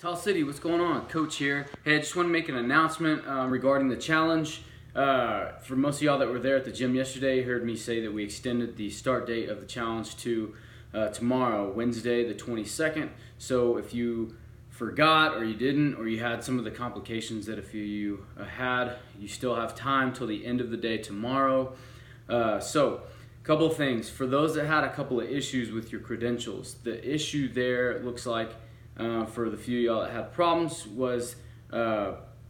Tall City, what's going on? Coach here. Hey, I just want to make an announcement regarding the challenge. For most of y'all that were there at the gym yesterday, you heard me say that we extended the start date of the challenge to tomorrow, Wednesday the 22nd. So if you forgot or you didn't, or you had some of the complications that a few of you had, you still have time till the end of the day tomorrow. So a couple of things. For those that had a couple of issues with your credentials, the issue there, it looks like, for the few of y'all that had problems was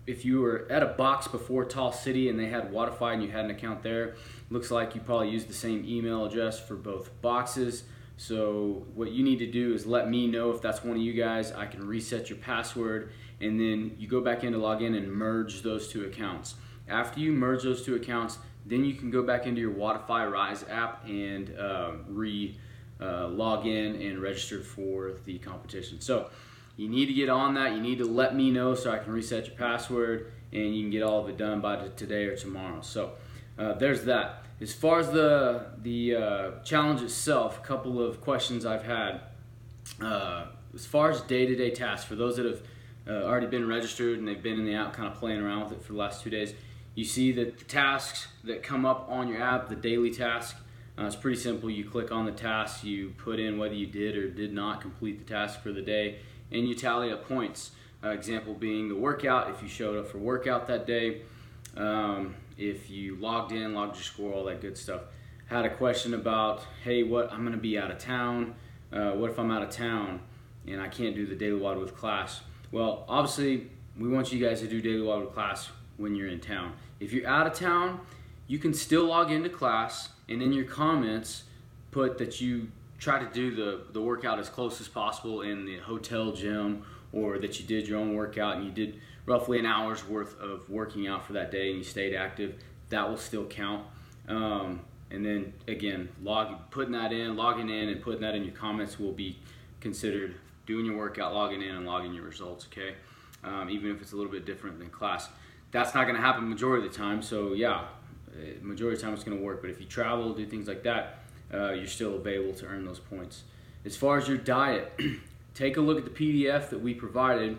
if you were at a box before Tall City and they had Wi-Fi and you had an account there, looks like you probably used the same email address for both boxes. So what you need to do is let me know if that's one of you guys. I can reset your password, and then you go back in to log in and merge those two accounts. After you merge those two accounts, then you can go back into your Wi-Fi Rise app and log in and register for the competition. So you need to get on that. You need to let me know so I can reset your password and you can get all of it done by today or tomorrow. So there's that. As far as the challenge itself, a couple of questions I've had. As far as day-to-day tasks, for those that have already been registered and they've been in the app kind of playing around with it for the last 2 days, you see that the tasks that come up on your app, the daily task, it's pretty simple. You click on the task, you put in whether you did or did not complete the task for the day, and you tally up points. Example being the workout, if you showed up for workout that day, if you logged in, logged your score, all that good stuff. Had a question about, hey, I'm gonna be out of town. What if I'm out of town and I can't do the daily WOD with class? Well, obviously, we want you guys to do daily WOD with class when you're in town. If you're out of town, you can still log into class, and in your comments put that you try to do the workout as close as possible in the hotel gym, or that you did your own workout and you did roughly an hour's worth of working out for that day and you stayed active. That will still count. And then again, logging in and putting that in your comments will be considered doing your workout, logging in and logging your results, okay? Even if it's a little bit different than class. That's not gonna happen majority of the time, so yeah, majority of the time it's gonna work, but if you travel, do things like that, you're still available to earn those points. As far as your diet, take a look at the PDF that we provided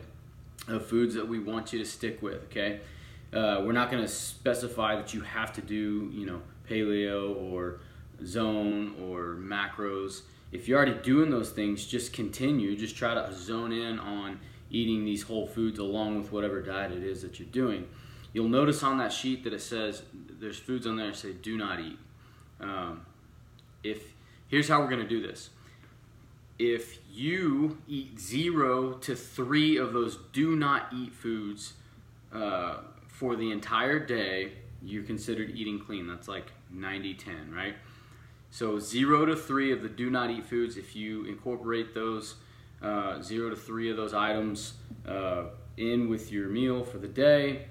of foods that we want you to stick with, okay? We're not gonna specify that you have to do, paleo or zone or macros. If you're already doing those things, just continue. Just try to zone in on eating these whole foods along with whatever diet it is that you're doing. You'll notice on that sheet that it says, there's foods on there that say do not eat. Here's how we're gonna do this. If you eat 0 to 3 of those do not eat foods for the entire day, you're considered eating clean. That's like 90-10, right? So 0 to 3 of the do not eat foods, if you incorporate those 0 to 3 of those items in with your meal for the day,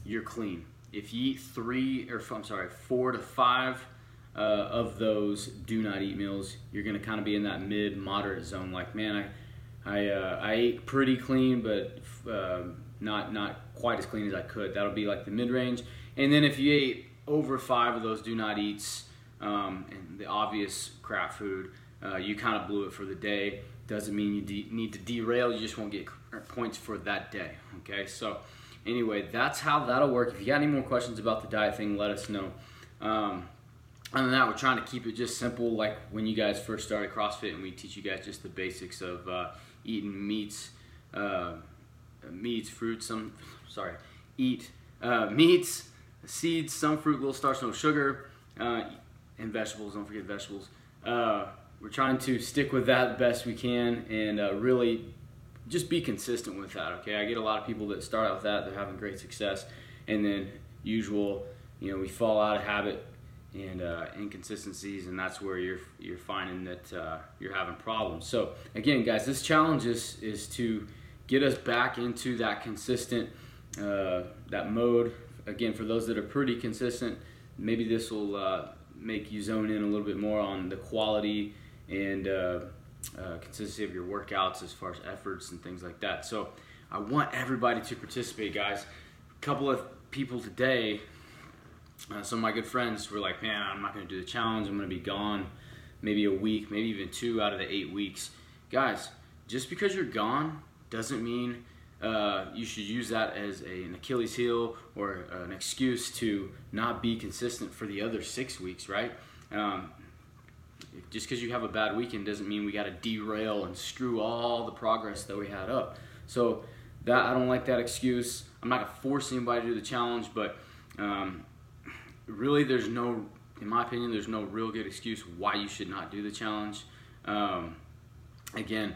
you're clean. If you eat 4 to 5 of those do not eat meals, you're gonna kind of be in that mid-moderate zone. Like, man, I ate pretty clean, but not quite as clean as I could. That'll be like the mid-range. And then if you ate over 5 of those do not eats, and the obvious crap food, you kind of blew it for the day. Doesn't mean you need to derail, you just won't get points for that day, okay? So anyway, that's how that'll work. If you got any more questions about the diet thing, let us know. Other than that, we're trying to keep it just simple, like when you guys first started CrossFit and we teach you guys just the basics of eating meats, fruits, meats, seeds, some fruit, little starch, no sugar, and vegetables. Don't forget vegetables. We're trying to stick with that the best we can and really just be consistent with that, okay? I get a lot of people that start out with that, they're having great success, and then we fall out of habit and inconsistencies, and that's where you're finding that you're having problems. So again, guys, this challenge is to get us back into that consistent that mode. Again, for those that are pretty consistent, maybe this will make you zone in a little bit more on the quality and consistency of your workouts as far as efforts and things like that. So I want everybody to participate, guys. A couple of people today, some of my good friends were like, man, I'm not going to do the challenge. I'm going to be gone maybe a week, maybe even 2 out of the 8 weeks. Guys, just because you're gone doesn't mean you should use that as an Achilles heel or an excuse to not be consistent for the other 6 weeks, right? Just because you have a bad weekend doesn't mean we got to derail and screw all the progress that we had up. So that, I don't like that excuse. I'm not gonna force anybody to do the challenge, but really there's no, in my opinion, there's no real good excuse why you should not do the challenge. Again,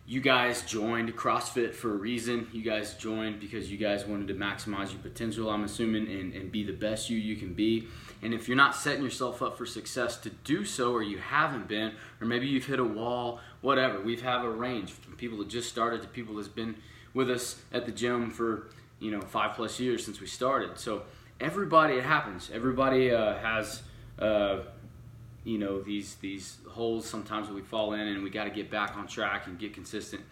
you guys joined CrossFit for a reason. You guys joined because you guys wanted to maximize your potential, I'm assuming, and be the best you can be. And if you're not setting yourself up for success to do so, or you haven't been, or maybe you've hit a wall, whatever, we've have a range from people that just started to people that's been with us at the gym for 5+ years since we started. So everybody, it happens. Everybody has these holes sometimes that we fall in, and we got to get back on track and get consistent.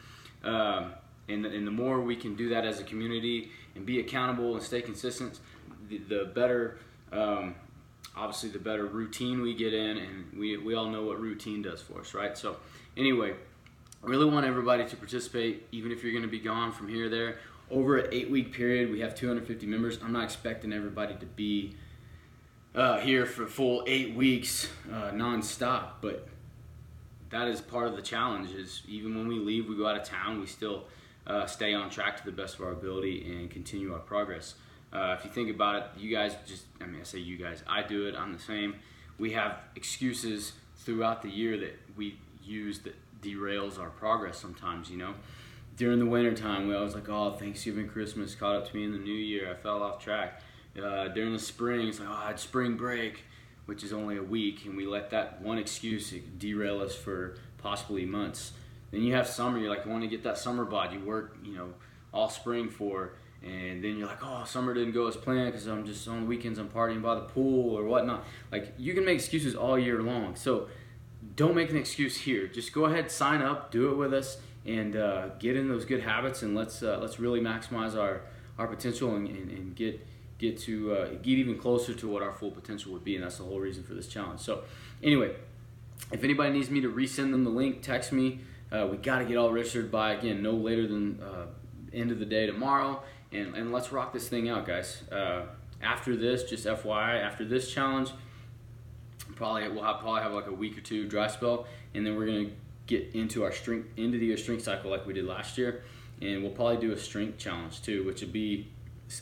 And the more we can do that as a community and be accountable and stay consistent, the better, obviously the better routine we get in, and we all know what routine does for us, right? So anyway, I really want everybody to participate, even if you're going to be gone from here or there. Over an 8-week period, we have 250 members. I'm not expecting everybody to be here for a full 8 weeks non-stop, but that is part of the challenge. Is even when we leave, we go out of town, we still stay on track to the best of our ability and continue our progress. If you think about it, you guys I say you guys, I do it, I'm the same. We have excuses throughout the year that we use that derails our progress sometimes, During the winter time, we always like, oh, Thanksgiving, Christmas caught up to me in the new year, I fell off track. During the spring, it's like, oh, I had spring break, which is only a week, and we let that one excuse derail us for possibly months. Then you have summer, you're like, I want to get that summer bod you work, all spring for, and then you're like, oh, summer didn't go as planned because I'm just on the weekends, I'm partying by the pool or whatnot. Like, you can make excuses all year long, so don't make an excuse here. Just go ahead, sign up, do it with us, and get in those good habits, and let's really maximize our potential and get even closer to what our full potential would be, and that's the whole reason for this challenge. So anyway, if anybody needs me to resend them the link, text me. We got to get all registered by, again, no later than end of the day tomorrow, and let's rock this thing out, guys. After this, just FYI, after this challenge, we'll probably have like a week or two dry spell, and then we're gonna get into our end of the year strength cycle like we did last year, and we'll probably do a strength challenge too, which would be,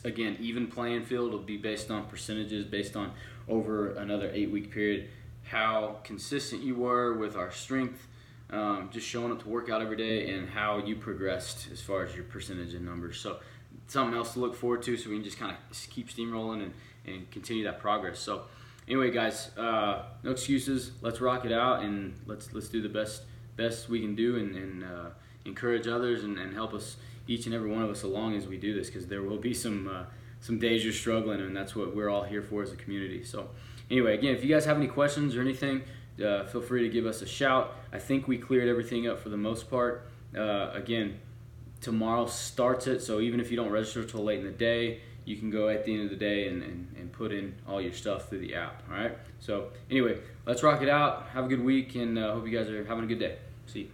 again, even playing field. Will be based on percentages, based on over another 8-week period, how consistent you were with our strength, just showing up to work out every day, and how you progressed as far as your percentage and numbers. So something else to look forward to, so we can just kind of keep steamrolling and continue that progress. So anyway, guys, no excuses. Let's rock it out, and let's do the best we can do, and encourage others and help us, each and every one of us, along as we do this, because there will be some days you're struggling, and that's what we're all here for as a community. So anyway, again, if you guys have any questions or anything, feel free to give us a shout. I think we cleared everything up for the most part. Again, tomorrow starts it, so even if you don't register till late in the day, you can go at the end of the day and put in all your stuff through the app. All right, so anyway, let's rock it out. Have a good week, and hope you guys are having a good day. See you.